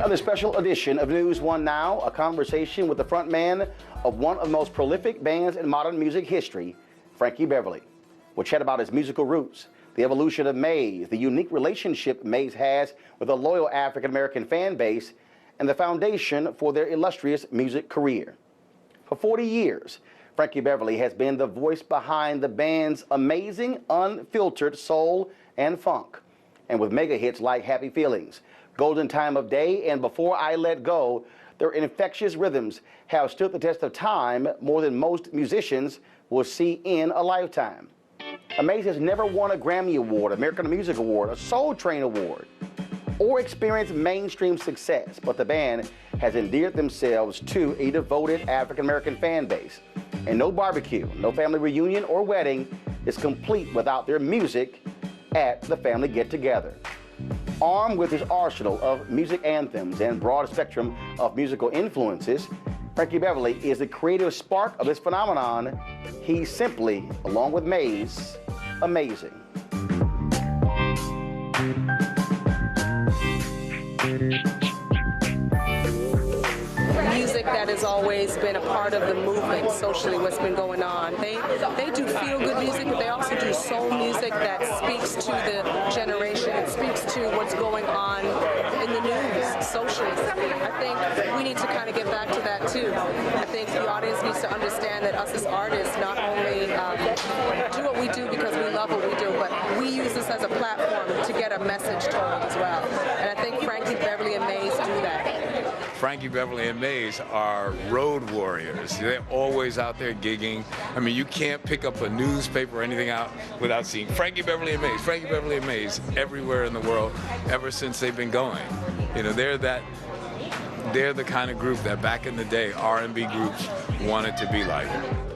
Another special edition of News One Now, a conversation with the front man of one of the most prolific bands in modern music history, Frankie Beverly. We'll chat about his musical roots, the evolution of aMAZE, the unique relationship aMAZE has with a loyal African-American fan base, and the foundation for their illustrious music career. For 40 years, Frankie Beverly has been the voice behind the band's amazing, unfiltered soul and funk. And with mega hits like Happy Feelings, Golden Time of Day, and Before I Let Go, their infectious rhythms have stood the test of time more than most musicians will see in a lifetime. aMAZE has never won a Grammy Award, American Music Award, a Soul Train Award, or experienced mainstream success, but the band has endeared themselves to a devoted African-American fan base. And no barbecue, no family reunion or wedding is complete without their music at the family get-together. Armed with his arsenal of music anthems and broad spectrum of musical influences, Frankie Beverly is the creative spark of this phenomenon. He's simply, along with aMAZE, amazing. Music that has always been a part of the movement socially, what's been going on. They do feel-good music, but they also do soul music that speaks to the generation. It speaks to what's going on in the news, socially. I think we need to kind of get back to that too. I think the audience needs to understand that us as artists not only do what we do because we love what we do, but we use this as a platform to get a message told as well. And I think Frankie Beverly and aMAZE do that. Frankie Beverly and aMAZE are road warriors. They're always out there gigging. I mean, you can't pick up a newspaper or anything out without seeing Frankie Beverly and aMAZE, Frankie Beverly and aMAZE everywhere in the world ever since they've been going. You know, they're the kind of group that back in the day R&B groups wanted to be like.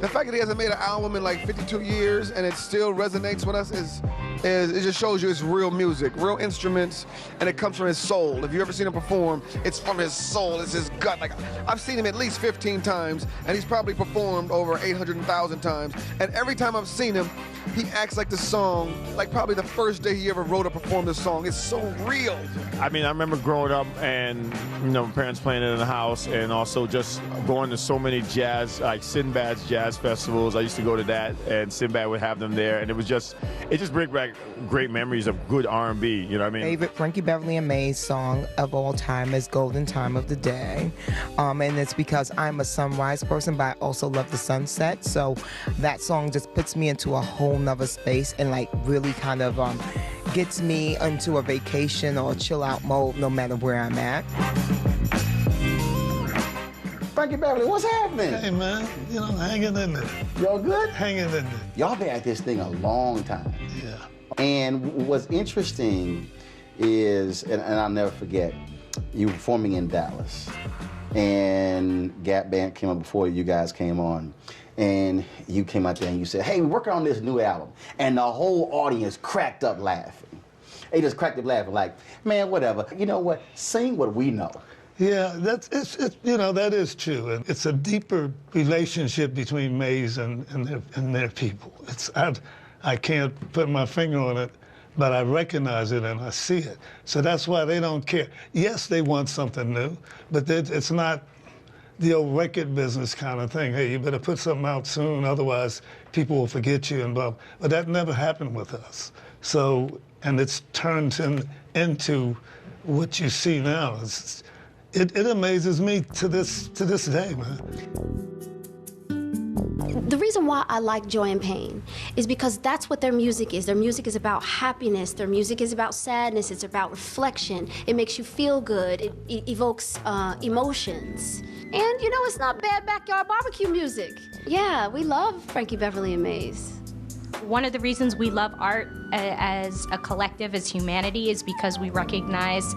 The fact that he hasn't made an album in like 52 years and it still resonates with us is it just shows you it's real music, real instruments, and it comes from his soul. If you ever seen him perform, it's from his soul, it's his gut. Like, I've seen him at least 15 times, and he's probably performed over 800,000 times. And every time I've seen him, he acts like the song, like probably the first day he ever wrote or performed the song. It's so real. I mean, I remember growing up and, you know, my parents playing it in the house, and also just going to so many jazz, like Sinbad's jazz festivals. I used to go to that, and Sinbad would have them there, and it just brings back great memories of good R&B, you know what I mean? Favorite Frankie Beverly and aMAZE song of all time is Golden Time of the Day. And it's because I'm a sunrise person, but I also love the sunset. So that song just puts me into a whole nother space and like really kind of gets me into a vacation or a chill out mode no matter where I'm at. Frankie Beverly, what's happening? Hey man, you know, hanging in there. Y'all good? Hanging in there. Y'all been at this thing a long time. Yeah. And what's interesting is, and I'll never forget, you were performing in Dallas, and Gap Band came up before you guys came on, and you came out there and you said, hey, we're working on this new album, and the whole audience cracked up laughing. They just cracked up laughing like, man, whatever. You know what? Sing what we know. Yeah, you know, that is true. And it's a deeper relationship between aMAZE and their people. I can't put my finger on it, but I recognize it and I see it. So that's why they don't care. Yes, they want something new, but it's not the old record business kind of thing. Hey, you better put something out soon, otherwise people will forget you and blah. But that never happened with us. So, and it's turned into what you see now. It amazes me to this day, man. The reason why I like Joy and Pain is because that's what their music is. Their music is about happiness. Their music is about sadness. It's about reflection. It makes you feel good. It evokes emotions. And, you know, it's not bad backyard barbecue music. Yeah, we love Frankie Beverly and aMAZE. One of the reasons we love art as a collective, as humanity, is because we recognize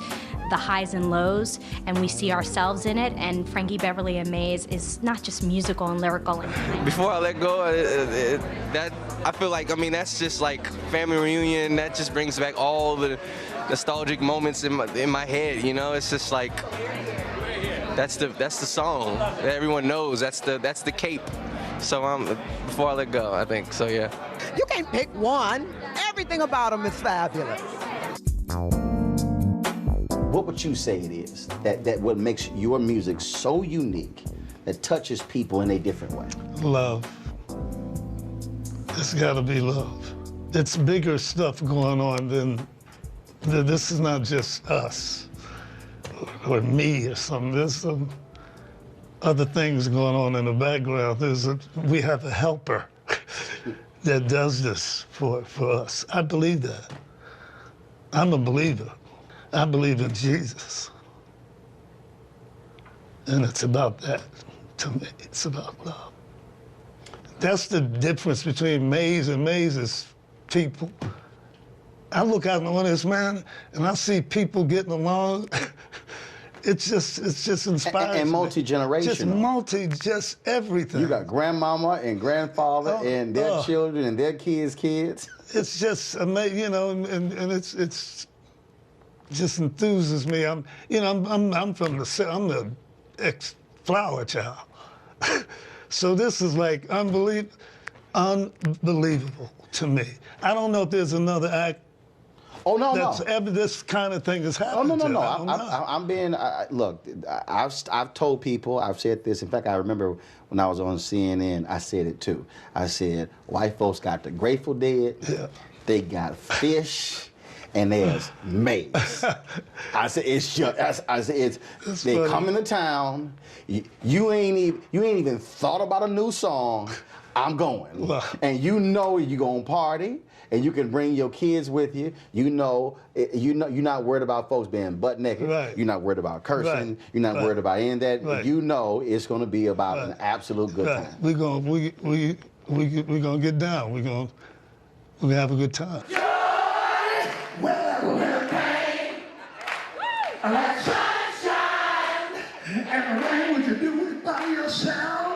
the highs and lows, and we see ourselves in it, and Frankie Beverly and aMAZE is not just musical and lyrical. Before I Let Go, I feel like, I mean, that's just like family reunion. That just brings back all the nostalgic moments in my head, you know? It's just like, that's the song that everyone knows. That's the cape. So Before I Let Go, I think, so yeah. You can't pick one. Everything about them is fabulous. what would you say it is that what makes your music so unique that touches people in a different way? Love. It's gotta be love. It's bigger stuff going on than this is not just us or me or something. There's some other things going on in the background. We have a helper that does this for us. I believe that. I'm a believer. I believe in Jesus. And it's about that to me. It's about love. That's the difference between Maze and Maze's people. I look out on this, man, and I see people getting along. It's just inspiring. And multi-generational. Just everything. You got grandmama and grandfather and their children and their kids. It's just amazing, you know, and it's just enthuses me. I'm from I'm the ex-flower child. So this is like unbelievable to me. I don't know if there's another act that's ever this kind of thing has happened. No. I'm being, look, I've told people, I've said this. In fact, I remember when I was on CNN, I said it too. I said, white folks got the Grateful Dead, they got Fish, and there's Maze. I said, it's just, they come into town, you ain't even thought about a new song, I'm going. And you know you're gonna party, and you can bring your kids with you. You know you're not worried about folks being butt naked. Right. You're not worried about cursing. Right. You're not worried about any of that. Right. You know it's gonna be about an absolute good time. We're gonna get down. We're gonna have a good time. Well, pain, like sunshine, and the rain, would you do it by yourself?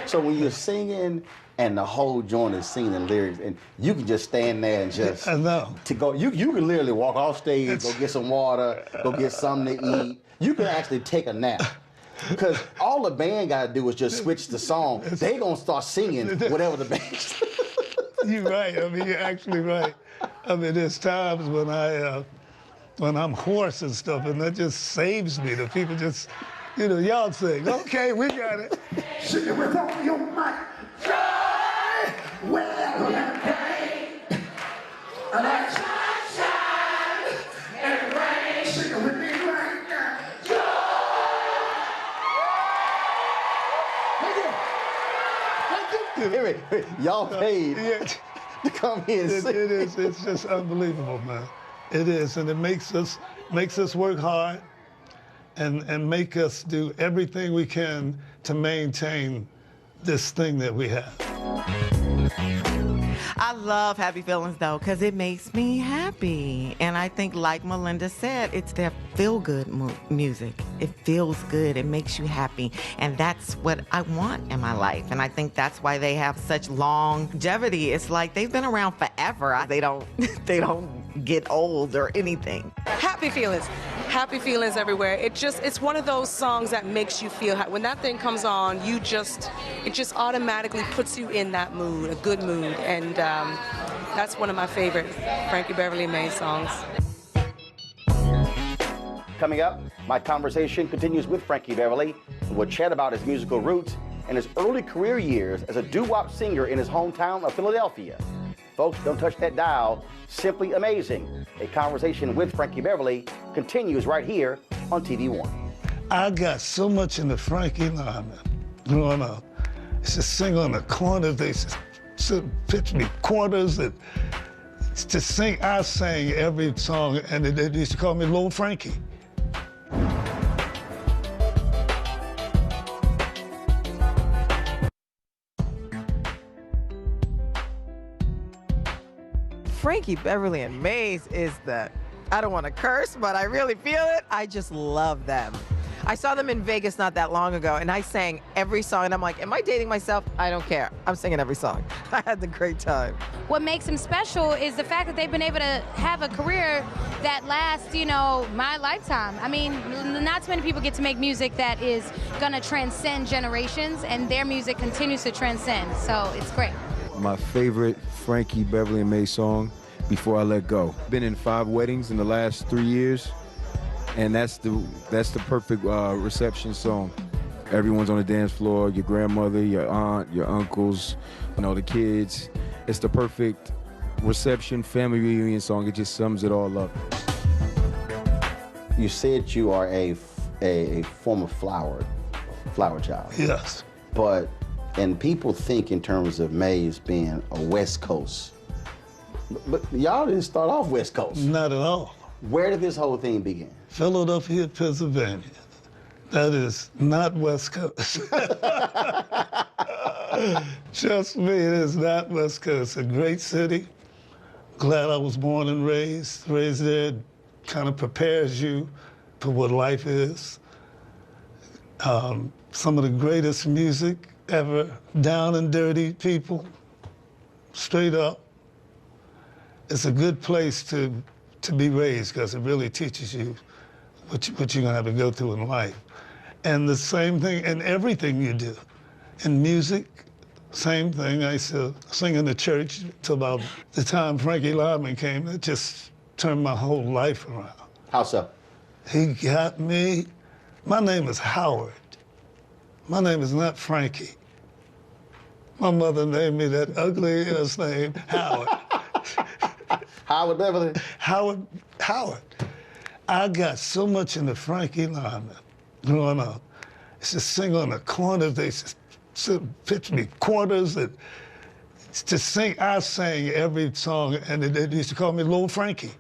So when you're singing and the whole joint is singing the lyrics, and you can just stand there and just you can literally walk off stage, go get some water, go get something to eat. You can actually take a nap. Because all the band got to do is just switch the song. They gonna start singing whatever the band. You're right. I mean, you're actually right. I mean, there's times when I'm hoarse and stuff, and that just saves me. The people just, you know, y'all sing. Okay, we got it. Sing it with all your might. Joy, well, and pain, like sunshine and rain. Sing it with me right now. Hey, y'all paid to come here and sing. It is. It's just unbelievable, man. It is, and it makes us work hard, and make us do everything we can to maintain this thing that we have. I love Happy Feelings, though, because it makes me happy. And I think, like Melinda said, it's their feel-good music. It feels good. It makes you happy. And that's what I want in my life. And I think that's why they have such longevity. It's like they've been around forever. They don't get old or anything. Happy Feelings. Happy feelings everywhere. It's one of those songs that makes you feel happy. When that thing comes on, it just automatically puts you in that mood, a good mood. And that's one of my favorite Frankie Beverly and Maze songs. Coming up, my conversation continues with Frankie Beverly. We'll chat about his musical roots and his early career years as a doo-wop singer in his hometown of Philadelphia. Folks, don't touch that dial. Simply amazing. A conversation with Frankie Beverly continues right here on TV One. I got so much in the Frankie line growing up. It's just sing on the corners. They just pitch me quarters and to sing. I sang every song, and they used to call me Little Frankie. Frankie Beverly and Maze is I don't want to curse, but I really feel it. I just love them. I saw them in Vegas not that long ago, and I sang every song, and I'm like, am I dating myself? I don't care. I'm singing every song. I had the great time. What makes them special is the fact that they've been able to have a career that lasts, my lifetime. I mean, not too many people get to make music that is going to transcend generations, and their music continues to transcend, so it's great. my favorite Frankie Beverly and Maze song, Before I Let Go. Been in 5 weddings in the last 3 years, and that's the perfect reception song. Everyone's on the dance floor, your grandmother, your aunt, your uncles, you know, the kids. It's the perfect reception, family reunion song. It just sums it all up. You said you are a former flower child. Yes. And people think in terms of Maze being a West Coast. But y'all didn't start off West Coast. Not at all. Where did this whole thing begin? Philadelphia, Pennsylvania. That is not West Coast. Trust me, it is not West Coast. It's a great city. Glad I was born and raised there. Kind of prepares you for what life is. Some of the greatest music ever. Down and dirty people, straight up. It's a good place to be raised because it really teaches you what you're gonna have to go through in life. And the same thing in everything you do. In music, same thing. I used to sing in the church till about the time Frankie Lyman came. It just turned my whole life around. How so? He got me. My name is Howard. My name is not Frankie. My mother named me that ugly-ass name, Howard. Howard Beverly? Howard. I got so much into Frankie Lyman growing up. I used to sing on the corners. They used to pitch me quarters and to sing. I sang every song, and they used to call me Little Frankie.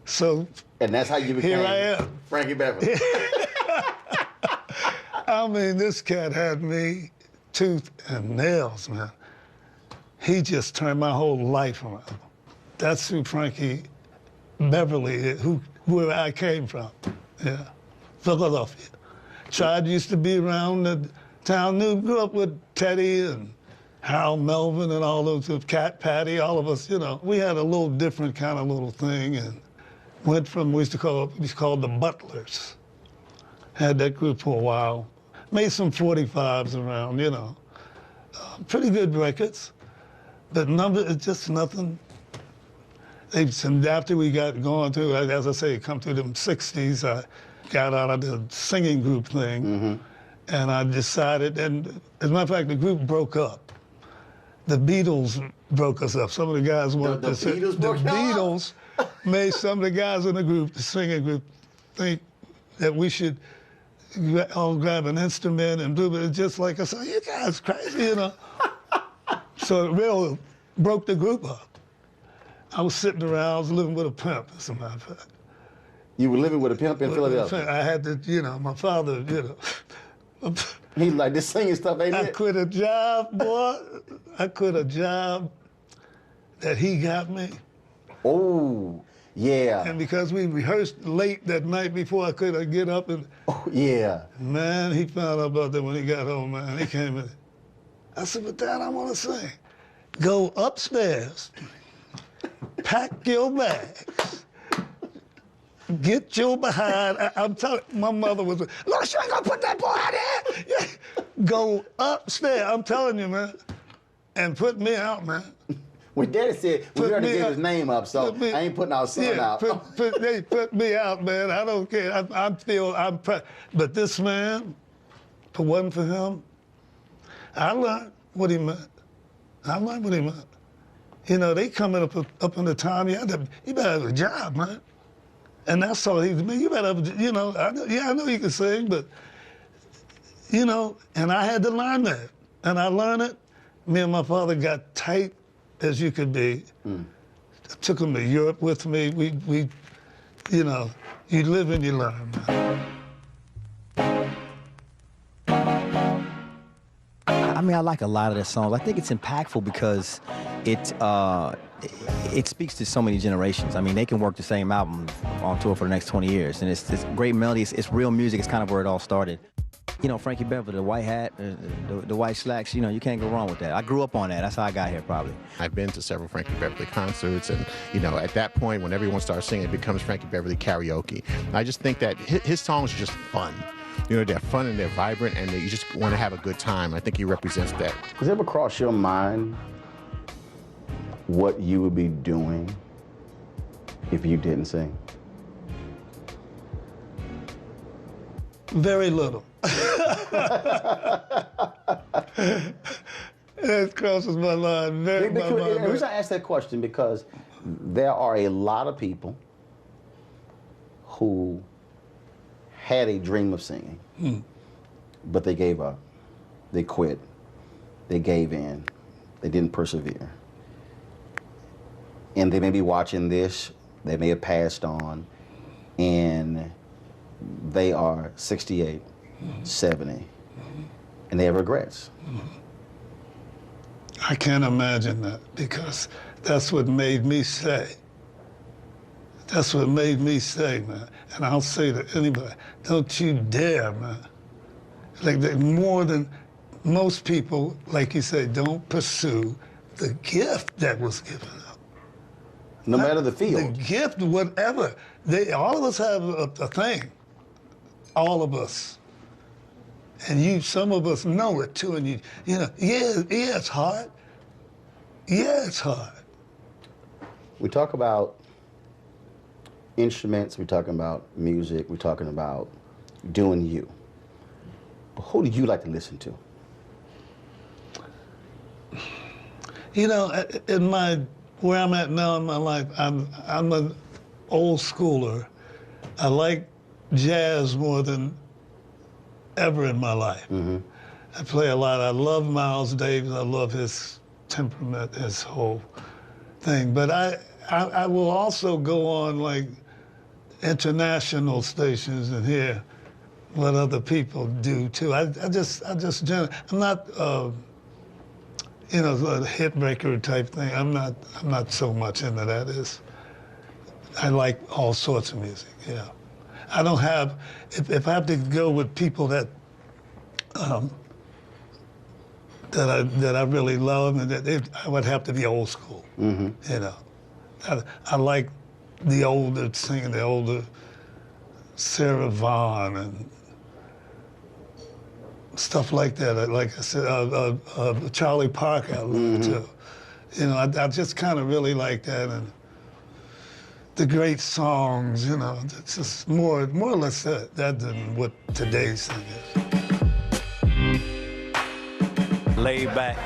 So and that's how you became here I am. Frankie Beverly. I mean, this cat had me tooth and nails, man. He just turned my whole life around. That's who Frankie Beverly is, where I came from. Yeah, Philadelphia. Tried used to be around the town. Grew up with Teddy and Harold Melvin and all those, Cat Patty, all of us. You know, we had a little different kind of little thing, and went from we used to call the Butlers. Had that group for a while. Made some 45s around, you know. Pretty good records, but it's just nothing. After we got going through, as I say, come through them 60s, I got out of the singing group thing, and I decided, and as a matter of fact, the group broke up. The Beatles broke us up. Some of the guys wanted to say, the Beatles made some of the guys in the group, the singing group, think that we should all grab an instrument and do it. Just like I said, you guys crazy, you know. So it really broke the group up. I was sitting around, I was living with a pimp, as a matter of fact. You were living with a pimp in Philadelphia? I had to, you know, my father, you know. He's like, this singing stuff ain't it? I quit a job, boy. I quit a job that he got me. Oh, yeah. And because we rehearsed late that night before I could get up and... Oh, yeah. Man, he found out about that when he got home, man. He came in. I said, but Dad, I want to sing. Go upstairs, pack your bags, get your behind. I'm telling you, my mother was, look, you ain't gonna put that boy out there. Go upstairs, I'm telling you, man, and put me out, man. When Daddy said, we already gave his name up, so I ain't putting our son out. They put me out, man. I don't care. But this man, if it wasn't for him, I learned what he meant. I learned what he meant. You know, they coming up in the time, you better have a job, man. And that's all he mean. You better have, you know, I know you can sing, but, you know, and I had to learn that. And I learned it. Me and my father got tight as you could be. I took him to Europe with me. We, you know, you live and you learn, man. I mean, I like a lot of their songs. I think it's impactful because it speaks to so many generations. I mean, they can work the same album on tour for the next 20 years. And it's great melodies. It's real music. It's kind of where it all started. You know, Frankie Beverly, the white hat, the white slacks, you know, you can't go wrong with that. I grew up on that. That's how I got here, probably. I've been to several Frankie Beverly concerts, and, you know, at that point, when everyone starts singing, it becomes Frankie Beverly karaoke. I just think that his songs are just fun. they're fun and they're vibrant and you just want to have a good time. I think he represents that. Does it ever cross your mind what you would be doing if you didn't sing? Very little. That crosses my mind. The reason I ask that question because there are a lot of people who had a dream of singing, but they gave up. They quit. They gave in. They didn't persevere. And they may be watching this, they may have passed on, and they are 68, 70, and they have regrets. I can't imagine that because that's what made me say. That's what made me say, man. And I'll say to anybody, don't you dare, man. Like more than most people, like you say, don't pursue the gift that was given up. No matter the field. The gift, whatever. All of us have a thing. All of us. And some of us know it too, and yeah, it's hard. Yeah, it's hard. We talk about instruments, we're talking about music, we're talking about doing you. But who do you like to listen to? Where I'm at now in my life, I'm an old schooler. I like jazz more than ever in my life. I play a lot. I love Miles Davis. I love his temperament, his whole thing. But I will also go on like international stations and hear what other people do too. I'm not a hit breaker type thing. I'm not so much into that. I like all sorts of music. Yeah. I don't have, if I have to go with people that I really love, and I would have to be old school. I like the older singing, the older Sarah Vaughan and stuff like that. Like I said, Charlie Parker I love too. I just kind of really like that. And the great songs, it's just more or less that than what today's thing is. Laid back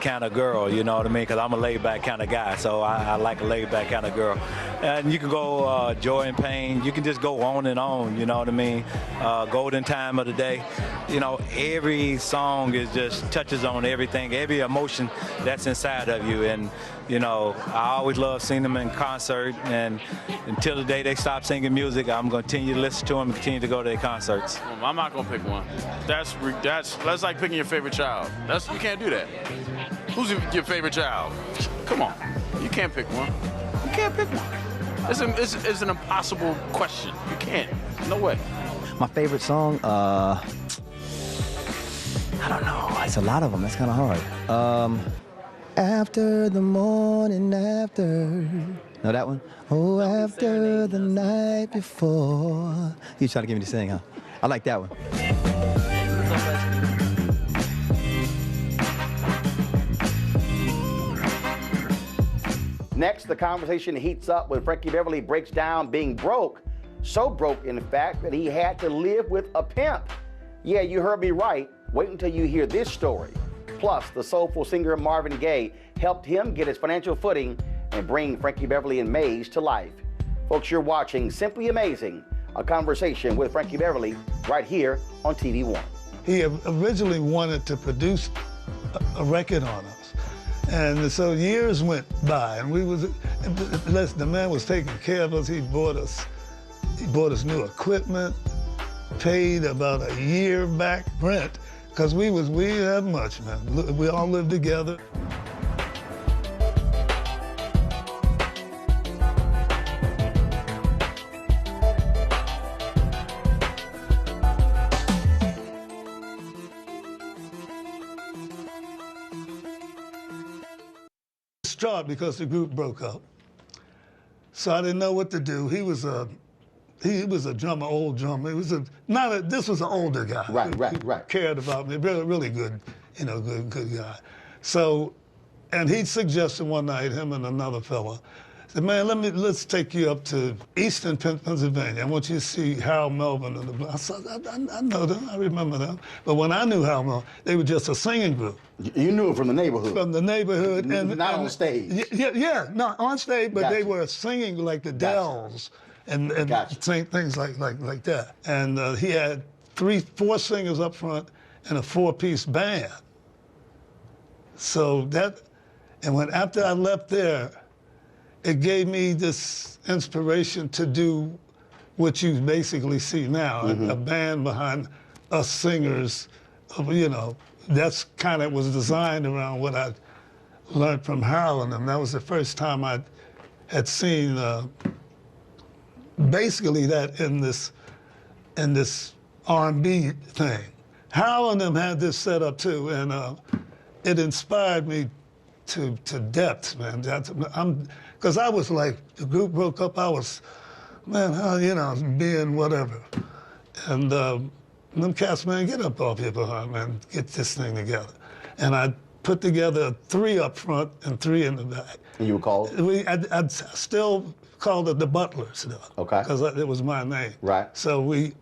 kind of girl, you know what I mean? Because I'm a laid back kind of guy, so I like a laid back kind of girl. And you can go Joy and Pain, you can just go on and on, you know what I mean? Golden Time of the Day. Every song just touches on everything, every emotion that's inside of you. And I always love seeing them in concert, and until the day they stop singing music, I'm going to continue to listen to them and continue to go to their concerts. I'm not going to pick one. That's like picking your favorite child. You can't do that. Who's your favorite child? Come on. You can't pick one. You can't pick one. It's an impossible question. You can't. No way. My favorite song, I don't know. It's a lot of them. That's kind of hard. After the morning after. Know that one? Oh, after the night before. You trying to get me to sing, huh? I like that one. Next, the conversation heats up when Frankie Beverly breaks down being broke. So broke, in fact, that he had to live with a pimp. Yeah, you heard me right. Wait until you hear this story. Plus, the soulful singer Marvin Gaye helped him get his financial footing and bring Frankie Beverly and Maze to life. Folks, you're watching Simply Amazing, a conversation with Frankie Beverly right here on TV One. He originally wanted to produce a record on us. And so years went by, and the man was taking care of us. He bought us new equipment, paid about a year back rent, because we didn't have much, man. We all lived together. Distraught because the group broke up. So I didn't know what to do. He was he was a drummer, old drummer. It was this was an older guy. Right. Cared about me, really good, good guy. So, and he suggested one night, him and another fella, said, man, let's take you up to Eastern Pennsylvania. I want you to see Harold Melvin and the. I said, I know them, I remember them. But when I knew Harold Melvin, they were just a singing group. You knew it from the neighborhood. From the neighborhood, and not on stage. Yeah, not on stage, but they were singing like the Dells and sing things like that. And he had 4 singers up front and a 4-piece band. So after I left there, it gave me this inspiration to do what you basically see now, a band behind us singers. That's kind of was designed around what I learned from Harold, and that was the first time I had seen basically that in this R&B thing. Harold and them had this set up too, and it inspired me to depths, man. Because I was like, the group broke up, I was, man, being whatever. And them cats, man, get up off your behind, man, get this thing together. And I put together 3 up front and 3 in the back. And you were called? I'd still called it the Butlers, though. Okay. Because it was my name. Right. So we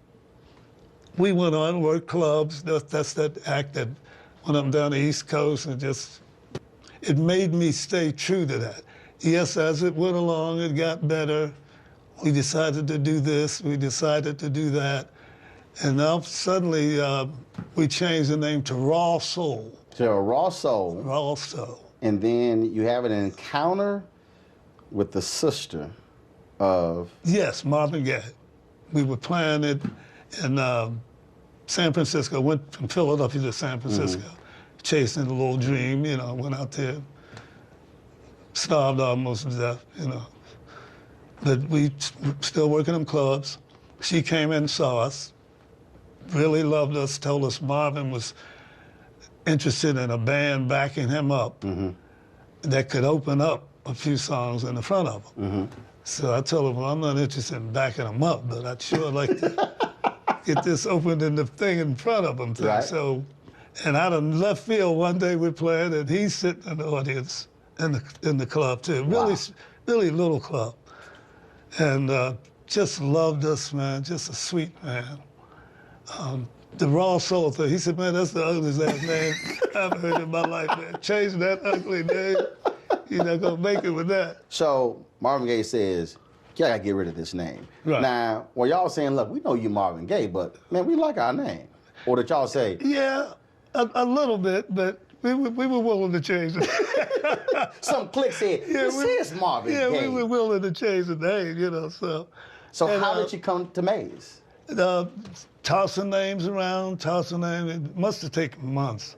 went on, worked clubs. That's that act that went up down the East Coast, and it made me stay true to that. Yes, as it went along, it got better. We decided to do this, we decided to do that. And now suddenly we changed the name to Raw Soul. So Raw Soul. Raw Soul. And then you have an encounter with the sister of... Yes, Marvin Gaye. We were playing it in San Francisco, went from Philadelphia to San Francisco, chasing a little dream, went out there, starved almost to death, But we still working in clubs. She came in and saw us, really loved us, told us Marvin was interested in a band backing him up that could open up a few songs in the front of him. So I told him, well, I'm not interested in backing him up, but I'd sure like to get this opened in the thing in front of him. Right. So, and out of left field, one day we're playing, and he's sitting in the audience in the club too. Really, really little club. And just loved us, man, just a sweet man. The Raw Soul thing, he said, man, that's the ugliest ass name I've heard in my life, man. Change that ugly name. You're not gonna make it with that. So Marvin Gaye says, y'all gotta get rid of this name. Right. Now, well, y'all saying, look, we know you Marvin Gaye, but man, we like our name. Or did y'all say? Yeah, a little bit, but we were willing to change it. Some clique said, this is Marvin Gaye. Yeah, we were willing to change the name, so. So how did you come to Maze? Tossing names around, it must have taken months.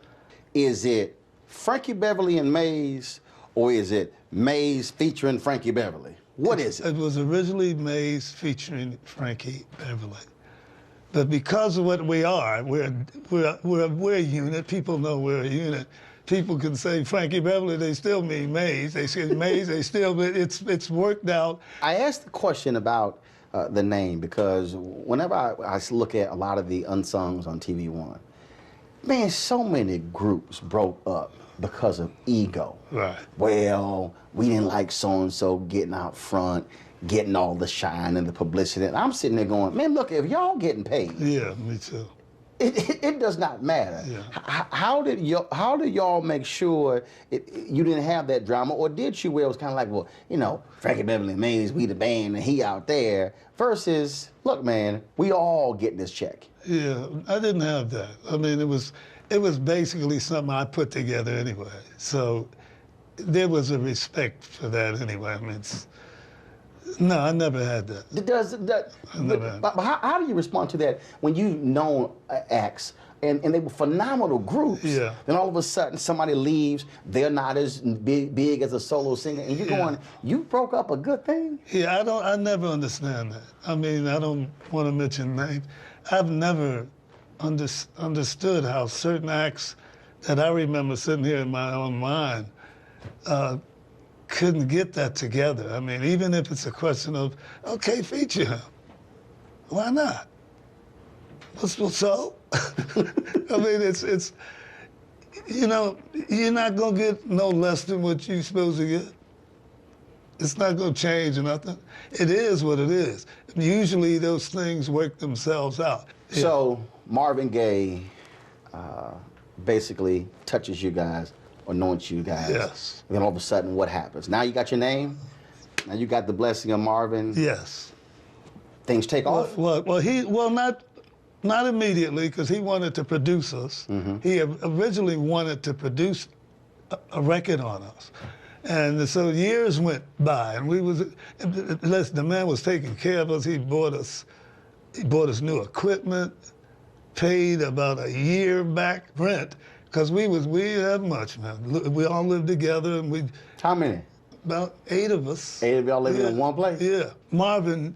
Is it Frankie Beverly and Maze, or is it Maze featuring Frankie Beverly? What is it? It was originally Maze featuring Frankie Beverly. But because of what we are, we're a unit. People know we're a unit. People can say Frankie Beverly, they still mean Maze. They say Maze, they still, but it's worked out. I asked the question about the name because whenever I look at a lot of the unsungs on TV One, man, so many groups broke up because of ego. Right. Well, we didn't like so-and-so getting out front, getting all the shine and the publicity. And I'm sitting there going, man, look, if y'all getting paid. Yeah, me too. It does not matter. Yeah. How did y'all make sure you didn't have that drama, or did you where it was kind of like, well, Frankie Beverly and Maze, we the band, and he out there, versus, look, man, we all getting this check. Yeah, I didn't have that. I mean, it was basically something I put together anyway. So there was a respect for that anyway. I mean, no, I never had that. But how do you respond to that when you've known acts and they were phenomenal groups? Yeah. Then all of a sudden somebody leaves, they're not as big as a solo singer, and you're going, you broke up a good thing? Yeah, I never understand that. I mean, I don't want to mention names. I've never understood how certain acts that I remember sitting here in my own mind couldn't get that together. I mean, even if it's a question of, okay, feature him. Why not? What's so? I mean, it's, you know, you're not gonna get no less than what you're supposed to get. It's not gonna change or nothing. It is what it is. Usually those things work themselves out. So Marvin Gaye basically touches you guys, anoints you guys. Yes. And then all of a sudden, what happens? Now you got your name. Now you got the blessing of Marvin. Yes. Things take off. Well, not immediately, because he wanted to produce us. He originally wanted to produce a record on us. And so years went by, and the man was taking care of us. He bought us new equipment, paid about a year back rent, because we didn't have much, man. We all lived together, and How many? About 8 of us. 8 of y'all living in one place? Yeah. Marvin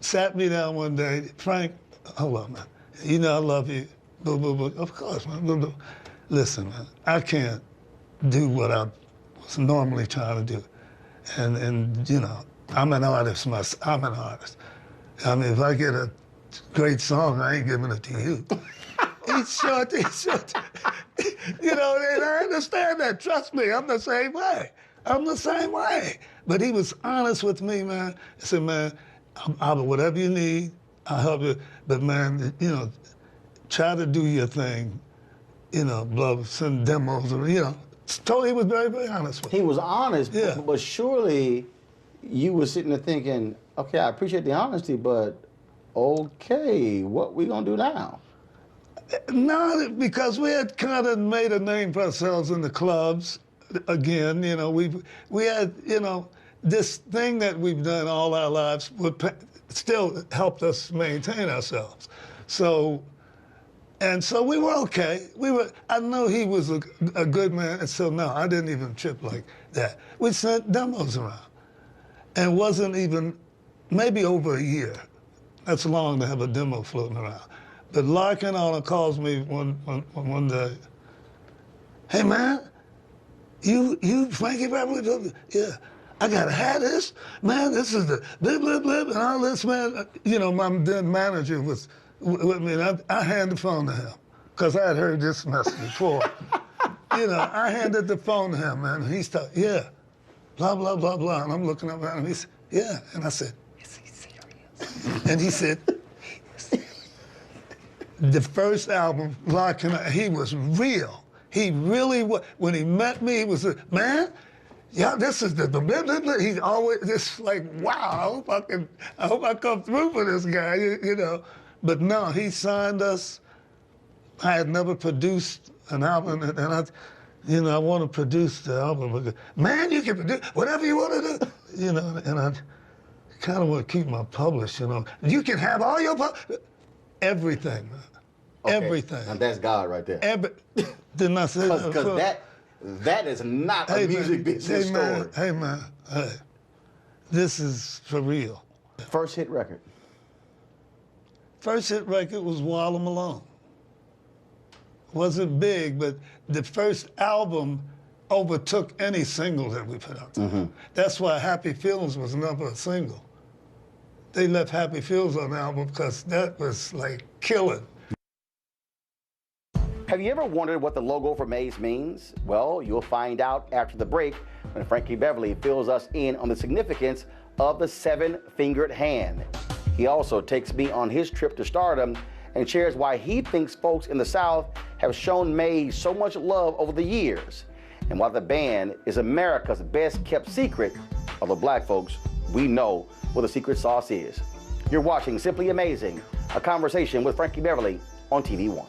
sat me down one day, Frank, hold on, man. You know I love you. Boo, boo, boo. Of course, man. Boo, boo. Listen, man, I can't do what I was normally trying to do. And you know, I'm an artist myself. I'm an artist. I mean, if I get a great song, I ain't giving it to you. He's short. You know, and I understand that. Trust me, I'm the same way. I'm the same way. But he was honest with me, man. He said, man, I'll whatever you need, I'll help you. But man, you know, try to do your thing. You know, send demos, or you know. He was very, very honest with me. He was honest, yeah. But surely you were sitting there thinking, okay, I appreciate the honesty, but okay, what we gonna do now? No, because we had kind of made a name for ourselves in the clubs. Again, you know, we had, you know, this thing that we've done all our lives still helped us maintain ourselves. So we were okay. I know he was a good man, and so no, I didn't even trip like that. We sent demos around, and wasn't even maybe over a year. That's long to have a demo floating around. But Larkin calls me one day. Hey man, you Frankie Beverly? Yeah. I gotta have this, man. This is the blip blip blip and all this, man. You know, my then manager was with me, and I handed the phone to him because I had heard this mess before. You know, I handed the phone to him, man. And he's talking, yeah, blah blah blah blah, and I'm looking up at him. He said, yeah, and I said, is he serious? And he said, the first album, Larkin, he was real. He really was. When he met me, he was man. Yeah, this is the blah, blah, blah. He's always just like, wow, I hope I come through for this guy, you know. But no, he signed us. I had never produced an album, and I want to produce the album. Man, you can produce whatever you want to do, you know. And I kind of want to keep my publish, you know. You can have all your everything, man. Okay. Everything. And that's God right there. Didn't I say that? Because that is not a music business story. Hey, man, hey. This is for real. First hit record? First hit record was Walla Malone. Wasn't big, but the first album overtook any single that we put out there. That's why Happy Feelings was never a single. They left Happy Feelings on the album because that was like killing. Have you ever wondered what the logo for aMAZE means? Well, you'll find out after the break when Frankie Beverly fills us in on the significance of the 7-fingered hand. He also takes me on his trip to stardom and shares why he thinks folks in the South have shown aMAZE so much love over the years, and why the band is America's best kept secret, although black folks, we know what the secret sauce is. You're watching Simply aMAZEing, a conversation with Frankie Beverly on TV One.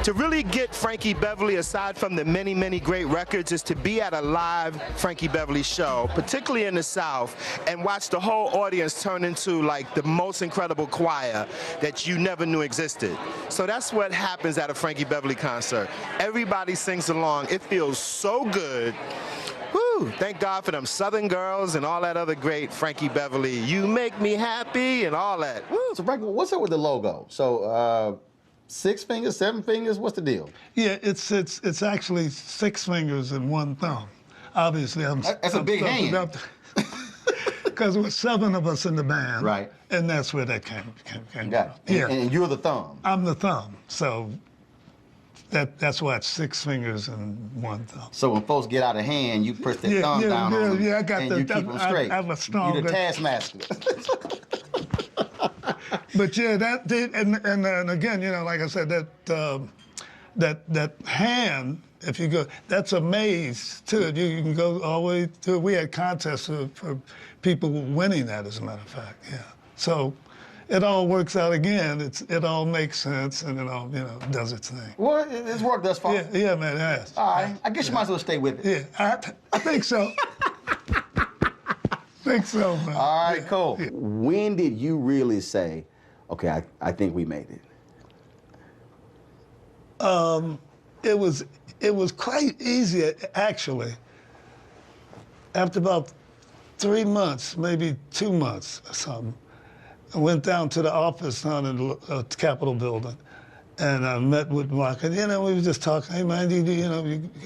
To really get Frankie Beverly, aside from the many, many great records, is to be at a live Frankie Beverly show, particularly in the South, and watch the whole audience turn into like the most incredible choir that you never knew existed. So that's what happens at a Frankie Beverly concert. Everybody sings along. It feels so good. Woo. Woo! Thank God for them Southern girls and all that other great Frankie Beverly. You make me happy and all that. Woo! So Frankie, what's up with the logo? So 6 fingers, 7 fingers, what's the deal? Yeah, it's actually 6 fingers and 1 thumb. Obviously, That's a big hand. Because there were 7 of us in the band. Right. And that's where that came from. Yeah. And you're the thumb. I'm the thumb. So that's why it's 6 fingers and 1 thumb. So when folks get out of hand, you push that thumb down on them, I got and the, you keep them straight. I'm a strong. You're the taskmaster. But yeah, that did, and again, you know, like I said, that hand, if you go, that's aMAZE too. You can go all the way to. We had contests for people winning that, as a matter of fact. Yeah. So it all works out again. It all makes sense, and it all, you know, does its thing. Well, it's worked thus far. Yeah, man, it has. All right. I guess you might as well stay with it. Yeah, I think so. think so, man. All right, cool. Yeah. When did you really say, okay, I think we made it? It was quite easy, actually. After about 3 months, maybe 2 months or something, I went down to the office down in the Capitol building, and I met with Mark. And, you know, we were just talking, hey, man, you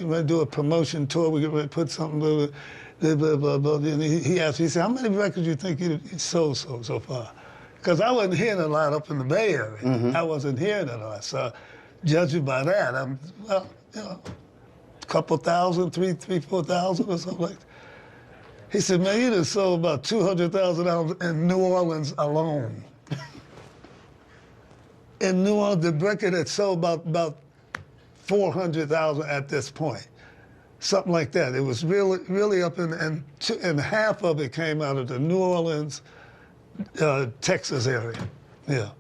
ready to do a promotion tour? We get ready to put something, blah, blah, blah, blah. And he asked me, he said, how many records do you think you sold so far? Because I wasn't hearing a lot up in the Bay Area. Mm-hmm. I wasn't hearing it a lot. So judging by that, well, you know, a couple thousand, 4,000 or something like that. He said, man, you just sold about $200,000 in New Orleans alone. In New Orleans, the record had sold about 400,000 at this point. Something like that. It was really up and half of it came out of the New Orleans, Texas area. Yeah.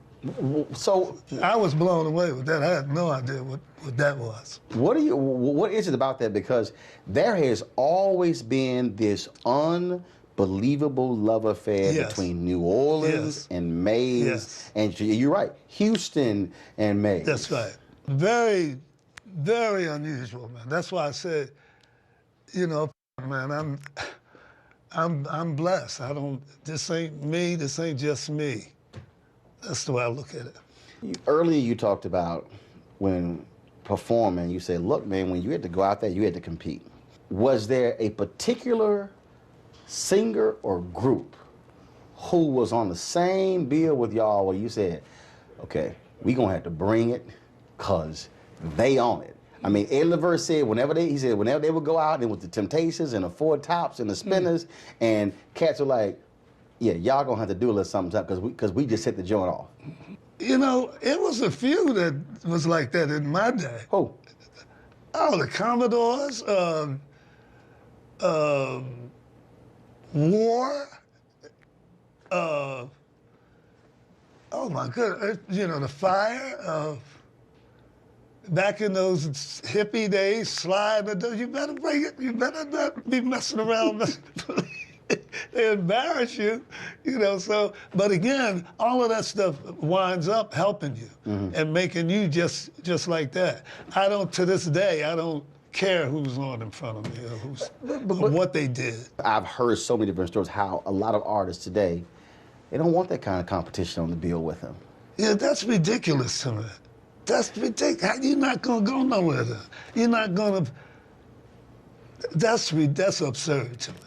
So I was blown away with that. I had no idea what that was. What is it about that? Because there has always been this unbelievable love affair between New Orleans and aMAZE, and you're right, Houston and aMAZE. That's right. Very, very unusual, man. That's why I said, you know, man, I'm blessed. This ain't me. This ain't just me. That's the way I look at it. Earlier you talked about when performing, you said, look, man, when you had to go out there, you had to compete. Was there a particular singer or group who was on the same bill with y'all where you said, okay, we gonna have to bring it because they own it? I mean, Eddie Levert said whenever they would go out, it was the Temptations and the Four Tops and the Spinners, and cats were like, yeah, y'all gonna have to do a little something because we just set the joint off. You know, it was a few that was like that in my day. Who? Oh, the Commodores, War, oh my goodness, you know, the Fire, back in those hippie days, Slide, you better bring it, you better not be messing around. They embarrass you, you know, so, but again, all of that stuff winds up helping you and making you just like that. To this day, I don't care who's on in front of me or what they did. I've heard so many different stories how a lot of artists today, they don't want that kind of competition on the bill with them. Yeah, that's ridiculous to me. That's ridiculous. You're not gonna go nowhere then. You're not gonna, that's absurd to me.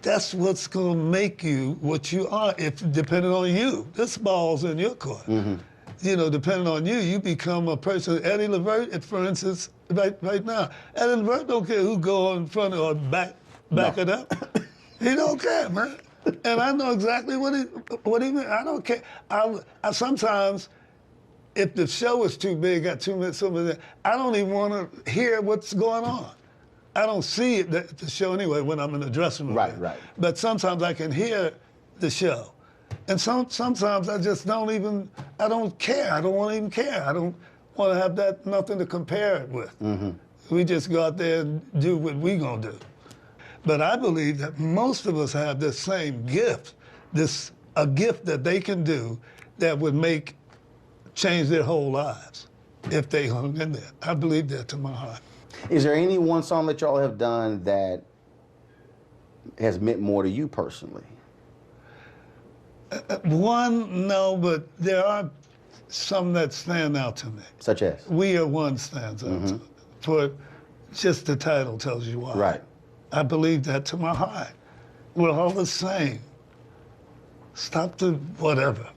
That's what's gonna make you what you are, depending on you. This ball's in your court. You know, depending on you, you become a person. Eddie Levert, for instance, right now, Eddie Levert don't care who go in front or back it up. He don't care, man. And I know exactly what he meant. I don't care. I sometimes, if the show is too big, got 2 minutes, I don't even want to hear what's going on. I don't see it at the show anyway when I'm in the dressing room. Right. But sometimes I can hear the show. And sometimes I just I don't care. I don't want to even care. I don't want to have nothing to compare it with. We just go out there and do what we gonna do. But I believe that most of us have this same gift, a gift that they can do that would change their whole lives if they hung in there. I believe that to my heart. Is there any one song that y'all have done that has meant more to you personally? One, no, but there are some that stand out to me. Such as? We Are One stands out to me. For just the title tells you why. Right. I believe that to my heart. We're all the same. Stop the whatever.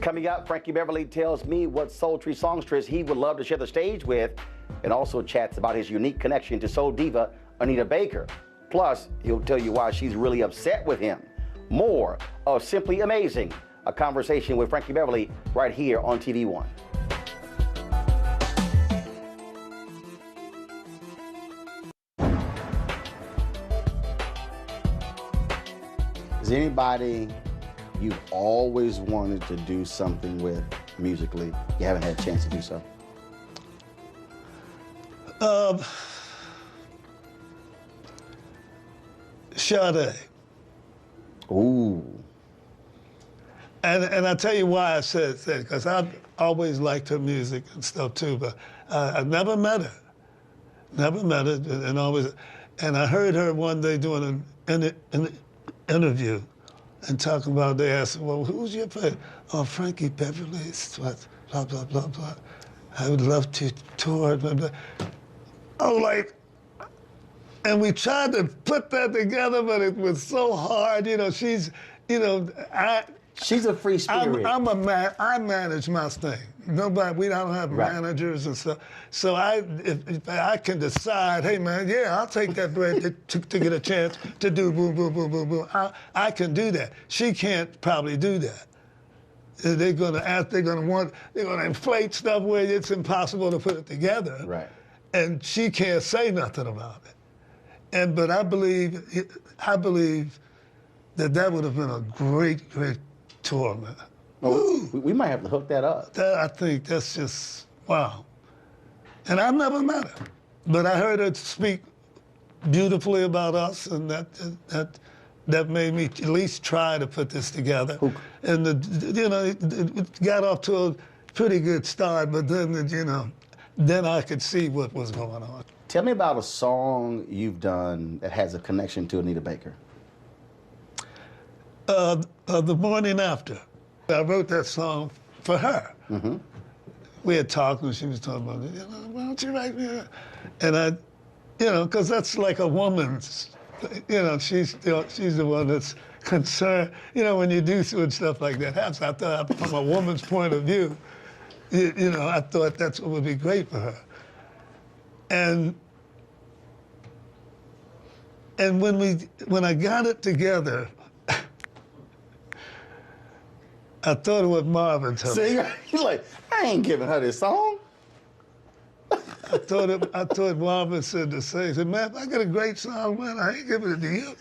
Coming up, Frankie Beverly tells me what sultry songstress he would love to share the stage with, and also chats about his unique connection to soul diva Anita Baker. Plus, he'll tell you why she's really upset with him. More of Simply aMAZEing, a conversation with Frankie Beverly right here on TV One. Is anybody you've always wanted to do something with musically, you haven't had a chance to do so? Sade. Ooh. And I tell you why I said that, because I've always liked her music and stuff too, but I never met her. Never met her, and I heard her one day doing an interview and talking about, they asked, well, who's your favorite? Oh, Frankie Beverly, blah, blah, blah, blah. I would love to tour, blah, blah. Oh, like, and we tried to put that together, but it was so hard. You know, she's, you know, she's a free spirit. I manage my thing. Nobody, we don't have managers and stuff. So if I can decide, hey man, yeah, I'll take that bread to get a chance to do boom, boom, boom, boom, boom. I can do that. She can't probably do that. They're gonna inflate stuff where it's impossible to put it together. Right. And she can't say nothing about it. But I believe that would have been a great, great tour, man. Well, we might have to hook that up. I think that's just, wow. And I've never met her, but I heard her speak beautifully about us, and that made me at least try to put this together. And it got off to a pretty good start, but then, then I could see what was going on. Tell me about a song you've done that has a connection to Anita Baker. The Morning After. I wrote that song for her. Mm-hmm. We had talked, and she was talking about, why don't you write me a... And I, because that's like a woman's, she's the one that's concerned. When you do stuff like that happens, I thought from a woman's point of view, I thought that's what would be great for her. And when I got it together, I thought of what Marvin told me. See, he's like, I ain't giving her this song. I thought Marvin said the same. He said, man, if I got a great song, man, I ain't giving it to you.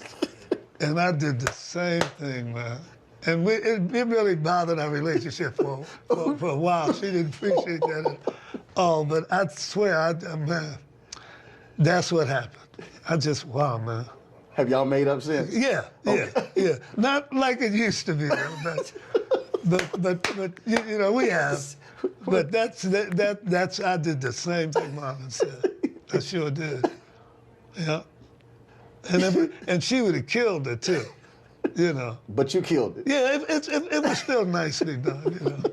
And I did the same thing, man. And it really bothered our relationship for a while. She didn't appreciate that at all. But I swear, man, that's what happened. Wow, man. Have y'all made up since? Yeah, yeah. Not like it used to be, but we have. But that's I did the same thing Marvin said. I sure did. Yeah. And she would have killed it too, But you killed it. Yeah, it was still nicely done,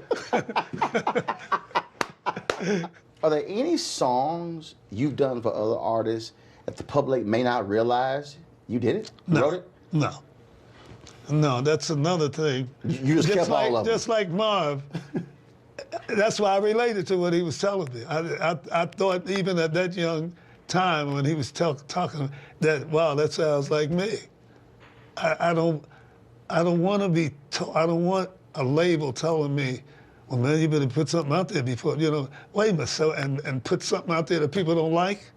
Are there any songs you've done for other artists that the public may not realize you did it? You wrote it? No, that's another thing. You just kept all of them. Just like Marv. That's why I related to what he was telling me. I thought even at that young time when he was talking that, wow, that sounds like me. I don't want to be. I don't want a label telling me, well, man, you better put something out there before wait a minute. So and put something out there that people don't like,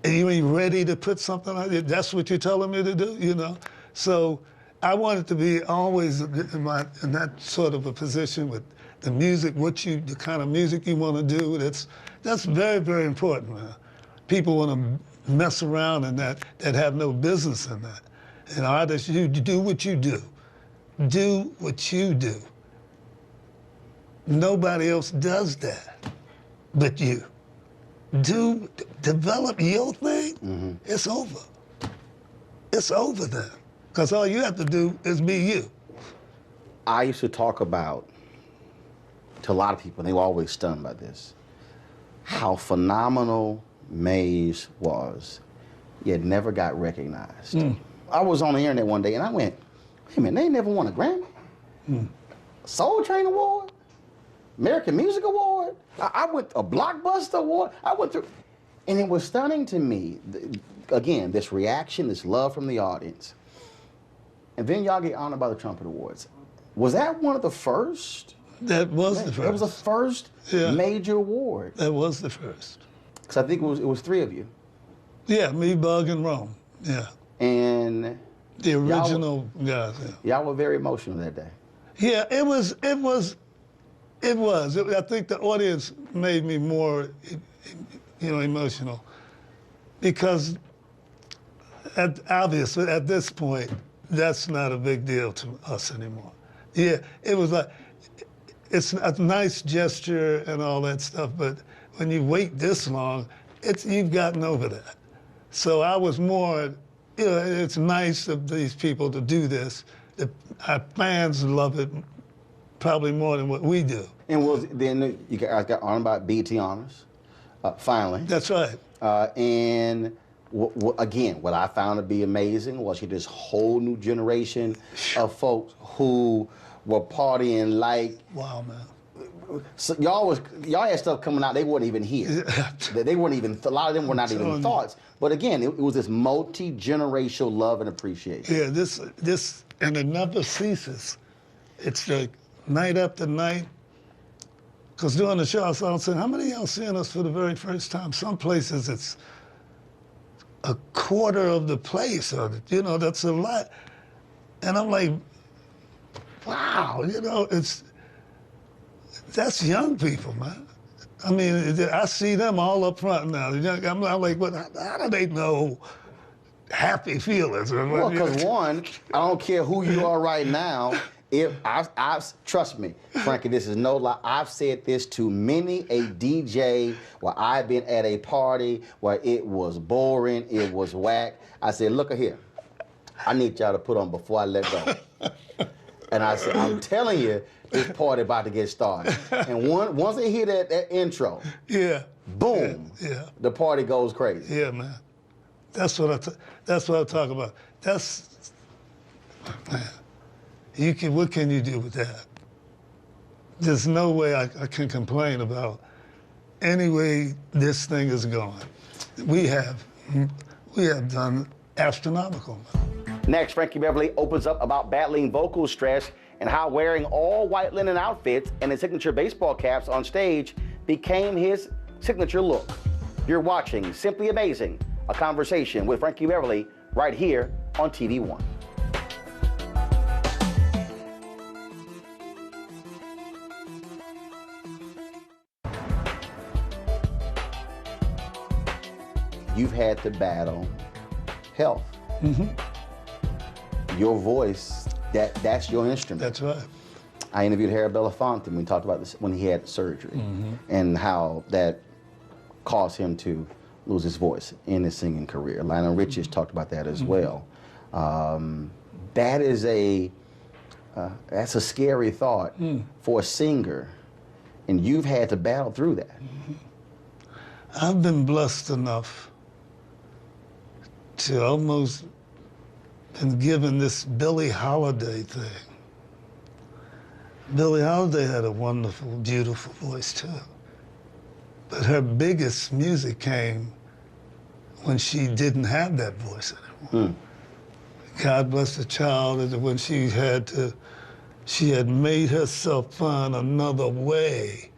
and you ain't ready to put something out there. That's what you're telling me to do, So I wanted to be always in that sort of a position with the music, the kind of music you want to do. That's very, very important, man. People want to mess around in that have no business in that. And artists, you do what you do. Do what you do. Nobody else does that but you. develop your thing, it's over. It's over then. Because all you have to do is be you. I used to talk about, to a lot of people, and they were always stunned by this, how phenomenal Maze was, yet never got recognized. I was on the internet one day and I went, wait a minute, they never won a Grammy? Soul Train Award? American Music Award? I went a Blockbuster Award? I went through, and it was stunning to me, again, this reaction, this love from the audience. And then y'all get honored by the Trumpet Awards. Was that one of the first? That was the first. That was the first major award. That was the first. Because I think it was three of you. Yeah, me, Bug, and Rome. Yeah. And the original guys. Y'all were very emotional that day. Yeah, it was. I think the audience made me more, emotional, because obviously at this point, that's not a big deal to us anymore. Yeah, it was like, it's a nice gesture and all that stuff, but when you wait this long, you've gotten over that. So I was more, it's nice of these people to do this. Our fans love it probably more than what we do. And then you guys got honored by BET Honors, finally. That's right. And again, what I found to be amazing was this whole new generation of folks who were partying like. Wow, man. So y'all had stuff coming out they weren't even here. They weren't even, a lot of them were not even thoughts. But again, it was this multi-generational love and appreciation. Yeah, this, and it never ceases. It's like night after night. Because during the show, I was saying, how many of y'all seeing us for the very first time? Some places it's a quarter of the place, or, that's a lot. And I'm like, wow, that's young people, man. I mean, I see them all up front now. I'm like, but how do they know happy feelings? Well, because one, I don't care who you are right now. Trust me, Frankie, this is no lie. I've said this to many a DJ where I've been at a party where it was boring, it was whack. I said, look here, I need y'all to put on Before I Let Go. And I said, I'm telling you, this party about to get started. And once they hear that intro, boom, the party goes crazy. Yeah, man. That's what I talk about. Man. What can you do with that? There's no way I can complain about any way this thing is going. We have done astronomical. Next, Frankie Beverly opens up about battling vocal stress and how wearing all white linen outfits and his signature baseball caps on stage became his signature look. You're watching Simply aMAZEing, a conversation with Frankie Beverly right here on TV One. You've had to battle health. Your voice, that's your instrument. That's right. I interviewed Harry Belafonte when we talked about this when he had surgery and how that caused him to lose his voice in his singing career. Lionel Richie has talked about that as well. That is that's a scary thought for a singer, and you've had to battle through that. I've been blessed enough to almost been given this Billie Holiday thing. Billie Holiday had a wonderful, beautiful voice too. But her biggest music came when she didn't have that voice anymore. God bless the child, and when she had made herself find another way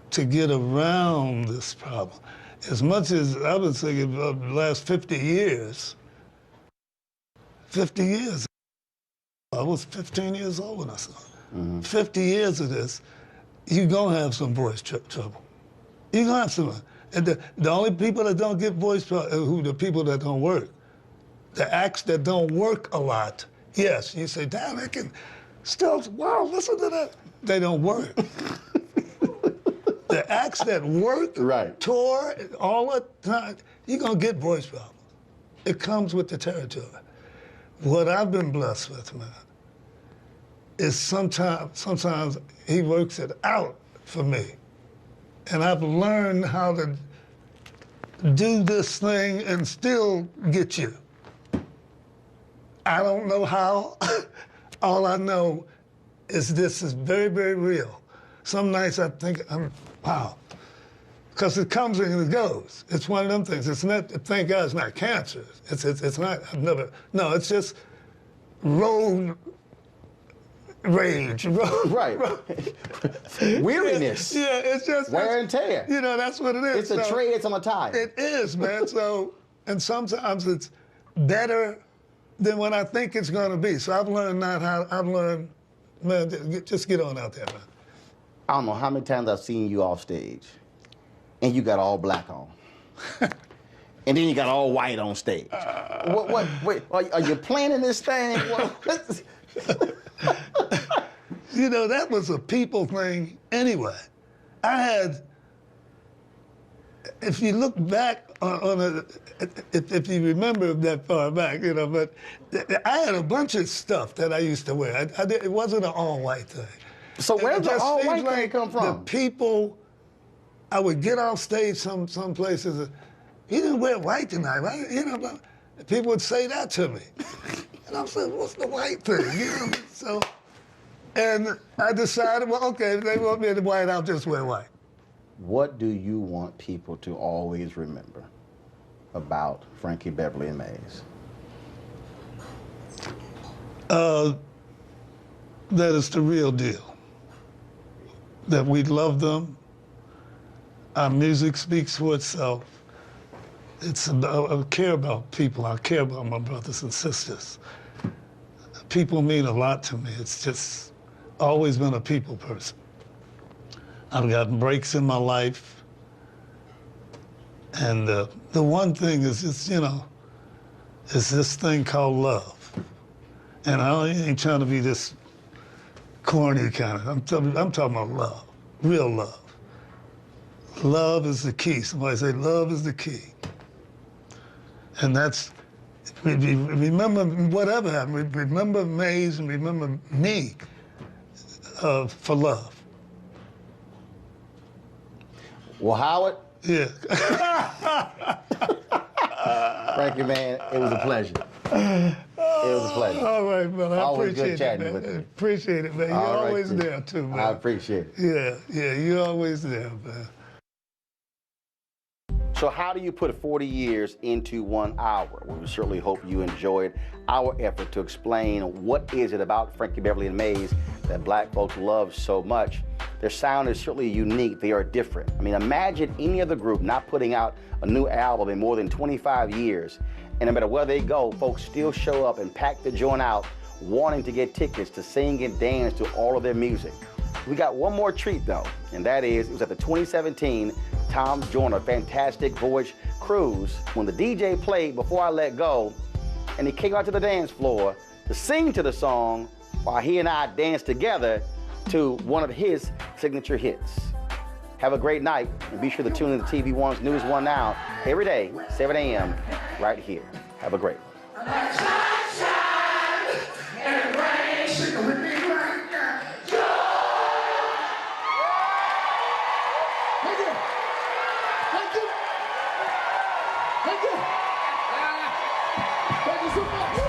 to get around this problem. As much as I've been singing the last 50 years, 50 years. I was 15 years old when I started. 50 years of this, you're gonna have some voice trouble. You're gonna have some. And the only people that don't get voice trouble are the people that don't work. The acts that don't work a lot, yes, you say, damn, they can still, wow, listen to that. They don't work. The acts acts, that work, tour, all the time, you're going to get voice problems. It comes with the territory. What I've been blessed with, man, is sometimes he works it out for me. And I've learned how to do this thing and still get you. I don't know how. All I know is this is very, very real. Some nights I think, wow. Because it comes and it goes. It's one of them things. It's not, thank God it's not cancer. It's not, no, it's just road rage. Weariness. Yeah, it's just. Wear and tear. You know, that's what it is. It's a tread, it's on a tire. It is, man. So, and sometimes it's better than what I think it's going to be. So I've learned man, just get on out there, man. I don't know how many times I've seen you off stage, and you got all black on. And then you got all white on stage. Wait, are you planning this thing? You know, that was a people thing anyway. I had, if you look back on it, if you remember that far back, you know, but I had a bunch of stuff that I used to wear. It wasn't an all-white thing. So where did the all-white thing come from? The people, I would get off stage some places, you didn't wear white tonight, right? You know, people would say that to me. And I'm saying, what's the white thing? You know, so, and I decided, well, okay, if they want me in white, I'll just wear white. What do you want people to always remember about Frankie Beverly and Maze? That it's the real deal. That we love them. Our music speaks for itself. It's about, I care about people. I care about my brothers and sisters. People mean a lot to me. It's just always been a people person. I've gotten breaks in my life. And the one thing is, it's, you know, is this thing called love. And I ain't trying to be this corny kind of, I'm talking about love, real love. Love is the key. Somebody say love is the key. And that's, remember whatever happened, remember Maze and remember me for love. Well, Howard. Yeah. Frankie, man, it was a pleasure. It was a pleasure. All right, man. I always appreciate good chatting it, man. with you. Appreciate it, man. You're All right, always too. there, too, man. I appreciate it. Yeah, you're always there, man. So how do you put 40 years into 1 hour? Well, we certainly hope you enjoyed our effort to explain what is it about Frankie Beverly and Maze that black folks love so much. Their sound is certainly unique. They are different. I mean, imagine any other group not putting out a new album in more than 25 years. And no matter where they go, folks still show up and pack the joint out, wanting to get tickets to sing and dance to all of their music. We got one more treat, though, and that is, it was at the 2017 Tom Joyner Fantastic Voyage Cruise when the DJ played Before I Let Go, and he came out to the dance floor to sing to the song while he and I danced together to one of his signature hits. Have a great night, and be sure to tune in to TV One's News One Now every day, 7 a.m. right here. Have a great one. Thank you so much.